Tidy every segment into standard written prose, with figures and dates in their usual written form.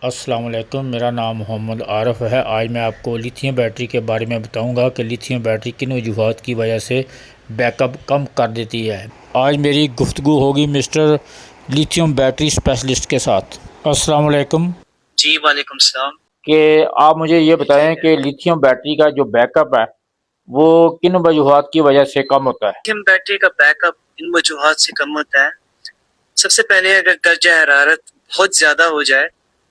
السلام علیکم، میرا نام محمد عارف ہے۔ آج میں آپ کو لیتھیم بیٹری کے بارے میں بتاؤں گا کہ لیتھیم بیٹری کن وجوہات کی وجہ سے بیک اپ کم کر دیتی ہے۔ آج میری گفتگو ہوگی مسٹر لیتھیم بیٹری اسپیشلسٹ کے ساتھ۔ السلام علیکم جی وعلیکم السلام۔ کہ آپ مجھے یہ بتائیں کہ لیتھیم بیٹری کا جو بیک اپ ہے وہ کن وجوہات کی وجہ سے کم ہوتا ہے؟ لیتھیم بیٹری کا بیک اپ ان وجوہات سے کم ہوتا ہے۔ سب سے پہلے اگر درجہ حرارت بہت زیادہ ہو جائے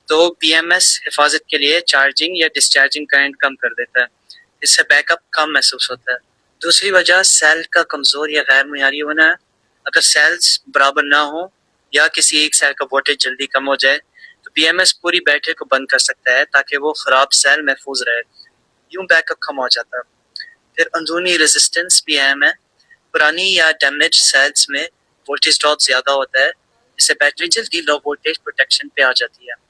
تو بی ایم ایس حفاظت کے لیے چارجنگ یا ڈسچارجنگ کرنٹ کم کر دیتا ہے، اس سے بیک اپ کم محسوس ہوتا ہے۔ دوسری وجہ سیل کا کمزور یا غیر معیاری ہونا ہے۔ اگر سیلز برابر نہ ہوں یا کسی ایک سیل کا وولٹیج جلدی کم ہو جائے تو بی ایم ایس پوری بیٹری کو بند کر سکتا ہے تاکہ وہ خراب سیل محفوظ رہے، یوں بیک اپ کم ہو جاتا ہے۔ پھر اندرونی ریزسٹنس بھی اہم ہے۔ پرانی یا ڈیمیج سیلز میں وولٹیج ڈراپ زیادہ ہوتا ہے، جس سے بیٹری جلدی لو وولٹیج پروٹیکشن پہ آ جاتی ہے۔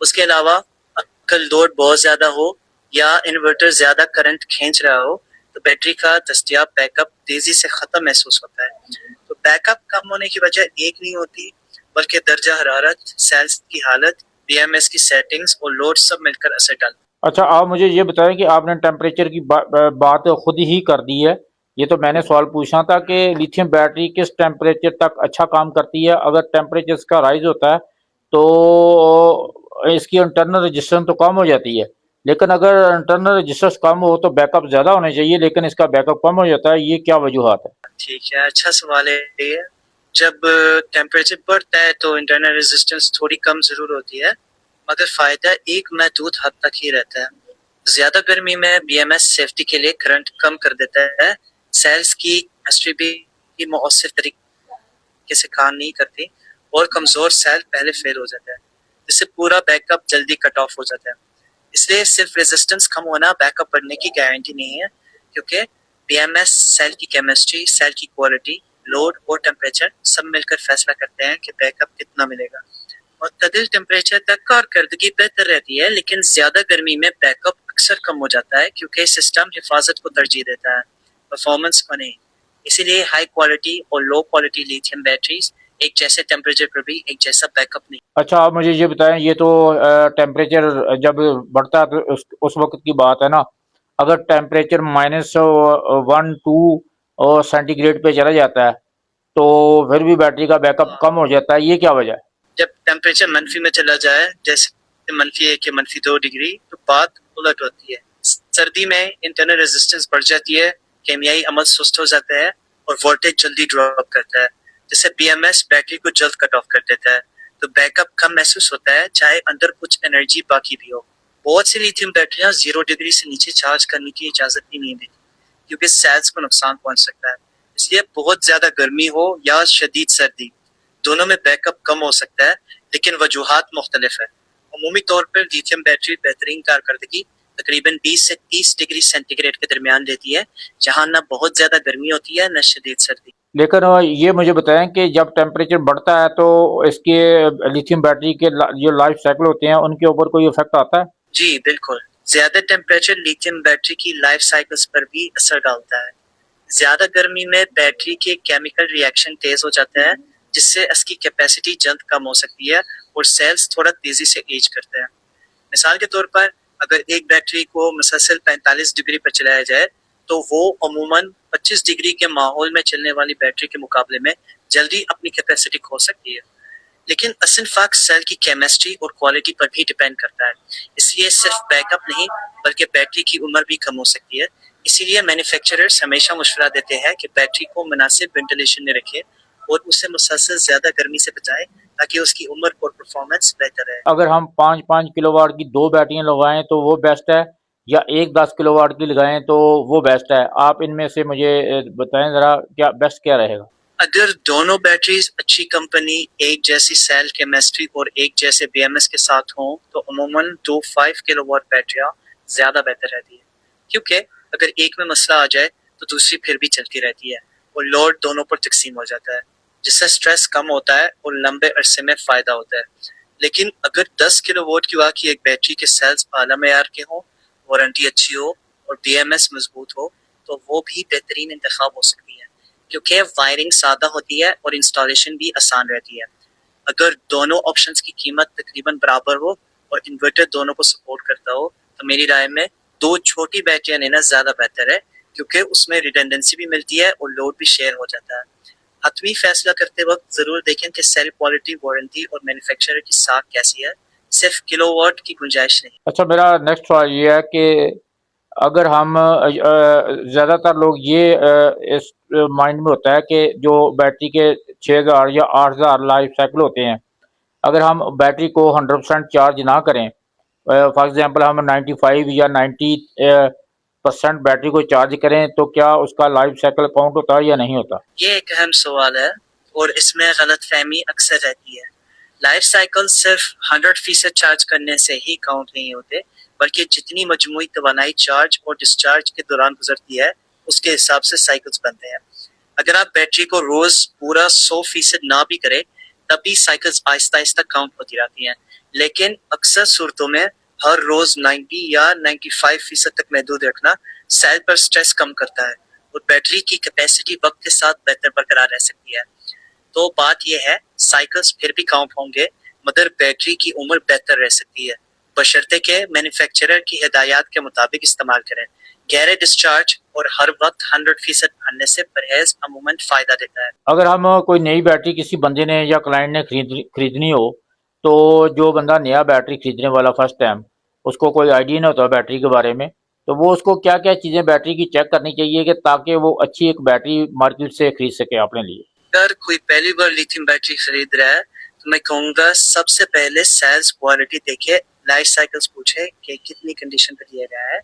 اس کے علاوہ اگر لوڈ بہت زیادہ ہو یا انورٹر زیادہ کرنٹ کھینچ رہا ہو تو بیٹری کا دستیاب بیک اپ تیزی سے ختم محسوس ہوتا ہے۔ تو بیک اپ کم ہونے کی وجہ ایک نہیں ہوتی، بلکہ درجہ حرارت، سیلز کی حالت، بی ایم ایس کی سیٹنگز اور لوڈ سب مل کر اثر ڈالتے ہیں۔ اچھا، آپ مجھے یہ بتائیں کہ آپ نے ٹیمپریچر کی بات خود ہی کر دی ہے۔ یہ تو میں نے سوال پوچھنا تھا کہ لیتھیم بیٹری کس ٹیمپریچر تک اچھا کام کرتی ہے۔ اگر ٹیمپریچر اس کا رائز ہوتا ہے تو اس کی انٹرنل رجسٹنس تو کم ہو جاتی ہے، لیکن اگر انٹرنل رجسٹنس کم ہو تو بیک اپ زیادہ ہونے چاہیے، لیکن اس کا بیک اپ کم ہو جاتا ہے، یہ کیا وجوہات ہے؟ ٹھیک ہے، اچھا سوال ہے یہ۔ جب ٹیمپریچر بڑھتا ہے تو انٹرنل ریزسٹنس تھوڑی کم ضرور ہوتی ہے، مگر فائدہ ایک محدود حد تک ہی رہتا ہے۔ زیادہ گرمی میں بی ایم ایس سیفٹی کے لیے کرنٹ کم کر دیتا ہے، سیلز کی کیمسٹری بھی مؤثر طریقے سے کام نہیں کرتی اور کمزور سیل پہلے فیل ہو جاتا ہے، جس سے پورا بیک اپ جلدی کٹ آف ہو جاتا ہے۔ اس لیے صرف ریزسٹنس کم ہونا بیک اپ بڑھنے کی گارنٹی نہیں ہے، کیونکہ بی ایم ایس سیل کی کیمسٹری، سیل کی کوالٹی، لوڈ اور ٹیمپریچر سب مل کر فیصلہ کرتے ہیں کہ بیک اپ کتنا ملے گا۔ معتدل ٹیمپریچر تک کارکردگی بہتر رہتی ہے، لیکن زیادہ گرمی میں بیک اپ اکثر کم ہو جاتا ہے کیونکہ سسٹم حفاظت کو ترجیح دیتا ہے، پرفارمنس کو نہیں۔ اسی لیے ہائی کوالٹی اور لو کوالٹی لیتھیم بیٹریز ایک جیسے ٹیمپریچر پر بھی ایک جیسا بیک اپ نہیں۔ اچھا، آپ مجھے یہ بتائیں، یہ تو ٹیمپریچر جب بڑھتا ہے تو اس وقت کی بات ہے نا۔ اگر ٹیمپریچر -1 2 سینٹی گریڈ پہ چلا جاتا ہے تو پھر بھی بیٹری کا بیک اپ کم ہو جاتا ہے، یہ کیا وجہ ہے؟ جب ٹیمپریچر منفی میں چلا جائے، جیسے -1 یا -2 ڈگری، تو بات الٹ ہوتی ہے۔ سردی میں انٹرنل ریزسٹنس بڑھ جاتی ہے، کیمیائی عمل سست ہو جاتا ہے اور وولٹیج جلدی ڈراپ کرتا ہے، جس سے بی ایم ایس بیٹری کو جلد کٹ آف کر دیتا ہے۔ تو بیک اپ کم محسوس ہوتا ہے چاہے اندر کچھ انرجی باقی بھی ہو۔ بہت سی لیتھیم بیٹریاں 0 ڈگری سے نیچے چارج کرنے کی اجازت ہی نہیں دیتی، کیونکہ سیلز کو نقصان پہنچ سکتا ہے۔ اس لیے بہت زیادہ گرمی ہو یا شدید سردی، دونوں میں بیک اپ کم ہو سکتا ہے، لیکن وجوہات مختلف ہے۔ عمومی طور پر لیتھیم بیٹری بہترین کارکردگی تقریباً 20 سے 30 ڈگری سینٹی گریڈ کے درمیان دیتی ہے، جہاں نہ بہت زیادہ گرمی ہوتی ہے نہ شدید سردی۔ لیکن یہ مجھے بتائیں کہ جب ٹیمپریچر بڑھتا ہے تو اس کے لیتھیم بیٹری کے جو لائف سائیکل ہوتے ہیں ان کے اوپر کوئی افیکٹ آتا ہے؟ جی بالکل، زیادہ ٹیمپریچر لیتھیم بیٹری کی لائف سائیکلز پر بھی اثر ڈالتا ہے۔ زیادہ گرمی میں بیٹری کے کیمیکل ری ایکشن تیز ہو جاتا ہے، جس سے اس کی کیپیسٹی جلد کم ہو سکتی ہے اور سیلز تھوڑا تیزی سے ایج کرتے ہیں۔ مثال کے طور پر اگر ایک بیٹری کو مسلسل 45 ڈگری پر چلایا جائے تو وہ عموماً 25 ڈگری کے ماحول میں چلنے والی بیٹری کے مقابلے میں جلدی اپنی کیپیسٹی کھو سکتی ہے۔ لیکن اصل فرق سیل کی کیمسٹری اور کوالٹی پر بھی ڈیپینڈ کرتا ہے، اس لیے صرف بیک اپ نہیں بلکہ بیٹری کی عمر بھی کم ہو سکتی ہے۔ اسی لیے مینوفیکچررز ہمیشہ مشورہ دیتے ہیں کہ بیٹری کو مناسب وینٹیلیشن میں رکھے اور اسے مسلسل زیادہ گرمی سے بچائے تاکہ اس کی عمر اور پرفارمنس بہتر رہے۔ اگر ہم 5 کلو واٹ کی 2 بیٹریاں لگائیں تو وہ بیسٹ ہے، یا ایک 10 کلو واٹ کی لگائیں تو وہ بیسٹ ہے؟ آپ ان میں سے مجھے بتائیں ذرا، کیا بیسٹ کیا رہے گا؟ اگر دونوں بیٹریز اچھی کمپنی، ایک جیسی سیل کیمسٹری اور ایک جیسے بی ایم ایس کے ساتھ ہوں تو عموماً 5 کلو واٹ بیٹریاں زیادہ بہتر رہتی ہے، کیونکہ اگر ایک میں مسئلہ آ جائے تو دوسری پھر بھی چلتی رہتی ہے اور لوڈ دونوں پر تقسیم ہو جاتا ہے، جس سے سٹریس کم ہوتا ہے اور لمبے عرصے میں فائدہ ہوتا ہے۔ لیکن اگر 10 کلو واٹ کی واقعی ایک بیٹری کے سیلز اعلیٰ معیار کے ہوں، وارنٹی اچھی ہو اور بی ایم ایس مضبوط ہو تو وہ بھی بہترین انتخاب ہو سکتی ہے، کیونکہ وائرنگ سادہ ہوتی ہے اور انسٹالیشن بھی آسان رہتی ہے۔ اگر دونوں آپشنز کی قیمت تقریباً برابر ہو اور انورٹر دونوں کو سپورٹ کرتا ہو تو میری رائے میں 2 چھوٹی بیٹریاں لینا زیادہ بہتر ہے، کیونکہ اس میں ریڈنڈنسی بھی ملتی ہے اور لوڈ بھی شیئر ہو جاتا ہے۔ حتمی فیصلہ کرتے وقت ضرور دیکھیں کہ سیل کوالٹی، وارنٹی اور مینوفیکچرر کی ساکھ کیسی ہے، صرف کلو واٹ کی گنجائش نہیں۔ اچھا، میرا نیکسٹ سوال یہ ہے کہ اگر ہم زیادہ تر لوگ یہ اس مائنڈ میں ہوتا ہے کہ جو بیٹری کے 6000 یا 8000 لائف سائیکل ہوتے ہیں، اگر ہم بیٹری کو 100% چارج نہ کریں، فار ایگزامپل ہم 95 یا 90% بیٹری کو چارج کریں، تو کیا اس کا لائف سائیکل کاؤنٹ ہوتا ہے یا نہیں ہوتا؟ یہ ایک اہم سوال ہے اور اس میں غلط فہمی اکثر رہتی ہے۔ لائف سائیکل صرف 100% چارج کرنے سے ہی کاؤنٹ نہیں ہوتے، بلکہ جتنی مجموعی توانائی چارج اور ڈسچارج کے دوران گزرتی ہے اس کے حساب سے سائیکلز بنتے ہیں۔ اگر آپ بیٹری کو روز پورا 100% نہ بھی کریں تب بھی سائیکلز آہستہ آہستہ کاؤنٹ ہوتی رہتی ہیں، لیکن اکثر صورتوں میں ہر روز 90 یا 95% تک محدود رکھنا سیل پر سٹریس کم کرتا ہے اور بیٹری کی کیپیسٹی وقت کے ساتھ بہتر برقرار رہ سکتی ہے۔ تو بات یہ ہے، سائیکلز پھر بھی کاؤنٹ ہوں گے مگر بیٹری کی عمر بہتر رہ سکتی ہے، بشرطے کہ مینوفیکچرر کی ہدایات کے مطابق استعمال کریں۔ گہرے ڈسچارج اور ہر وقت 100% بھرنے سے پرہیز عموماً فائدہ دیتا ہے۔ اگر ہم کوئی نئی بیٹری کسی بندے نے یا کلائنٹ نے خریدنی ہو، تو جو بندہ نیا بیٹری خریدنے والا فرسٹ ٹائم، اس کو کوئی آئیڈیا نہ ہوتا بیٹری کے بارے میں، تو وہ اس کو کیا کیا چیزیں بیٹری کی چیک کرنی چاہیے کہ تاکہ وہ اچھی ایک بیٹری مارکیٹ سے خرید سکے اپنے لیے؟ اگر کوئی پہلی بار لیتھیم بیٹری خرید رہا ہے تو میں کہوں گا سب سے پہلے سیلز کوالٹی دیکھے، لائف سائیکلز پوچھے کہ کتنی کنڈیشن پہ دیا گیا ہے،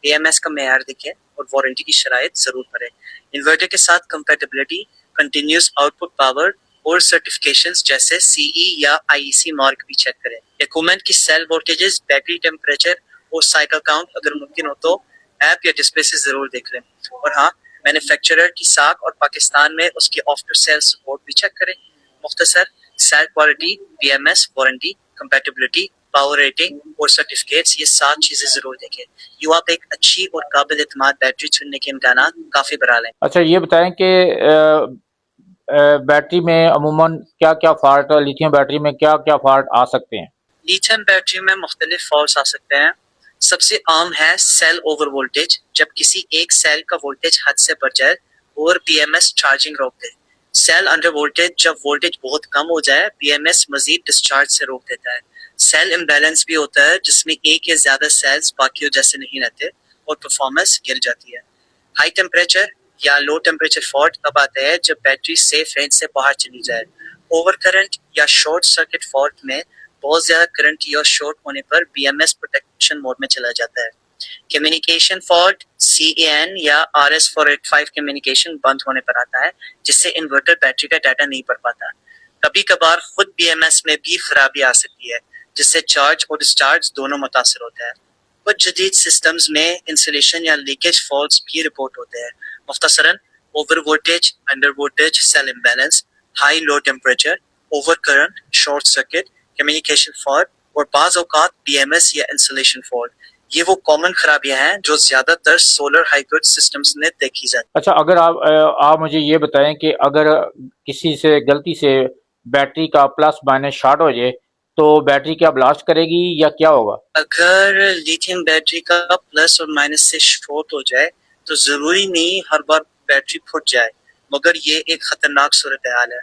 پی ایم ایس کا معیار دیکھے اور وارنٹی کی شرائط ضرور پڑھے۔ انورٹر کے ساتھ compatibility, continuous out put power اور سرٹیفکیشنز جیسے سی ای یا آئی ای سی مارک بھی چیک کریں۔ ڈاکومنٹ کی سیل وولٹیجز، بیٹری ٹیمپریچر اور سائیکل کاؤنٹ اگر ممکن ہو تو ایپ یا ڈسپلے سے ضرور دیکھ لیں۔ اور ہاں، مینوفیکچرر کی ساکھ اور پاکستان میں اس کی آفٹر سیل سپورٹ بھی چیک کریں۔ مختصر، cell quality, P M S, warranty, compatibility, power rating اور سرٹیفکیٹس، یہ 7 چیزیں ضرور دیکھیں۔ یوں آپ ایک اچھی اور قابل اعتماد بیٹری چننے کے امکانات کافی بڑھا لیں۔ اچھا، یہ بتائیں کہ بیٹری میں عموماً کیا کیا فالٹ، لیتھیم بیٹری میں کیا کیا فالٹ آ سکتے ہیں؟ لیتھیم بیٹری میں مختلف فالٹس آ سکتے ہیں۔ سب سے عام ہے سیل اوور وولٹیج، جب کسی ایک سیل کا وولٹیج حد سے بڑھ جائے اور پی ایم ایس چارجنگ روک دے۔ سیل انڈر وولٹیج، جب وولٹیج بہت کم ہو جائے، پی ایم ایس مزید ڈسچارج سے روک دیتا ہے۔ سیل امبیلنس بھی ہوتا ہے، جس میں ایک یا زیادہ سیلز باقیوں جیسے نہیں رہتے اور پرفارمنس گر جاتی ہے۔ ہائی ٹیمپریچر یا لو ٹیمپریچر فالٹ تب آتا ہے جب بیٹری سیف رینج سے باہر چلی جائے۔ اوور کرنٹ یا شارٹ سرکٹ فالٹ میں بہت زیادہ کرنٹ یا شارٹ ہونے پر B M S protection mode میں چلا جاتا ہے۔ Communication fault, C A N یا آر ایس 485 کمیونیکیشن بند ہونے پر آتا ہے، جس سے انورٹر بیٹری کا ڈیٹا نہیں پڑھ پاتا۔ کبھی کبھار خود بی ایم ایس میں بھی خرابی آ سکتی ہے، جس سے چارج اور ڈسچارج دونوں متاثر ہوتا ہے۔ کچھ جدید سسٹمز میں انسولیشن یا لیکیج فالٹس بھی رپورٹ ہوتے ہیں۔ مختصراً، over voltage, under voltage, cell imbalance, high low temperature, over current, short circuit, communication fault اور بعض اوقات بی ایم ایس یا انسولیشن فالٹ، یہ وہ کامن خرابیاں ہیں جو زیادہ تر سولر ہائیبرڈ سسٹمز میں دیکھی جاتی ہیں۔ اچھا، اگر آپ مجھے یہ بتائیں کہ اگر کسی سے غلطی سے بیٹری کا پلس مائنس شارٹ ہو جائے تو بیٹری کیا بلاسٹ کرے گی یا کیا ہوگا؟ اگر لیتھیم بیٹری کا پلس اور مائنس سے شارٹ ہو جائے تو ضروری نہیں ہر بار بیٹری پھٹ جائے، مگر یہ ایک خطرناک صورتحال ہے۔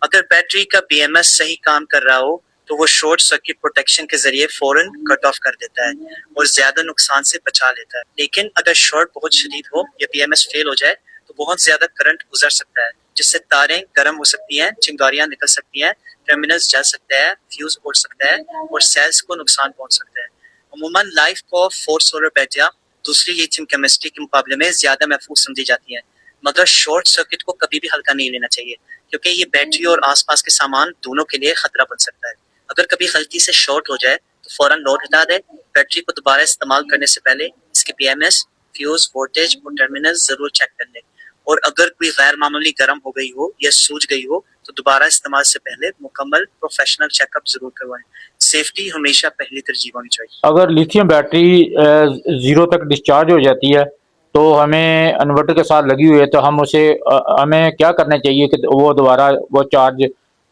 اگر بیٹری کا بی ایم ایس صحیح کام کر رہا ہو تو وہ شارٹ سرکٹ پروٹیکشن کے ذریعے فوراً کٹ آف کر دیتا ہے اور زیادہ نقصان سے بچا لیتا ہے۔ لیکن اگر شارٹ بہت شدید ہو یا بی ایم ایس فیل ہو جائے تو بہت زیادہ کرنٹ گزر سکتا ہے، جس سے تاریں گرم ہو سکتی ہیں، چنگاریاں نکل سکتی ہیں، ٹرمینلز جل سکتے ہیں، فیوز اڑ سکتا ہے اور سیلز کو نقصان پہنچ سکتا ہے۔ عموماً لائف کو 4 سولر بیٹریاں دوسری لیتھیم کیمسٹری کے مقابلے میں زیادہ محفوظ سمجھی جاتی ہیں، مگر شارٹ سرکٹ کو کبھی بھی ہلکا نہیں لینا چاہیے، کیونکہ یہ بیٹری اور آس پاس کے سامان دونوں کے لیے خطرہ بن سکتا ہے۔ اگر کبھی غلطی سے شارٹ ہو جائے تو فوراً لوڈ ہٹا دے۔ بیٹری کو دوبارہ استعمال کرنے سے پہلے اس کے P M S, fuse, voltage اور ٹرمینل ضرور چیک کر لیں، اور اگر کوئی غیر معمولی گرم ہو گئی ہو یا سوج گئی ہو تو دوبارہ استعمال سے پہلے مکمل پروفیشنل چیک اپ ضرور کروائیں۔ سیفٹی ہمیشہ پہلی ترجیح ہونی چاہیے۔ اگر لیتھیم بیٹری 0 تک ڈسچارج ہو جاتی ہے تو ہمیں انورٹر کے ساتھ لگی ہوئی ہے تو ہمیں کیا کرنا چاہیے کہ وہ دوبارہ وہ چارج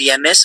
BMS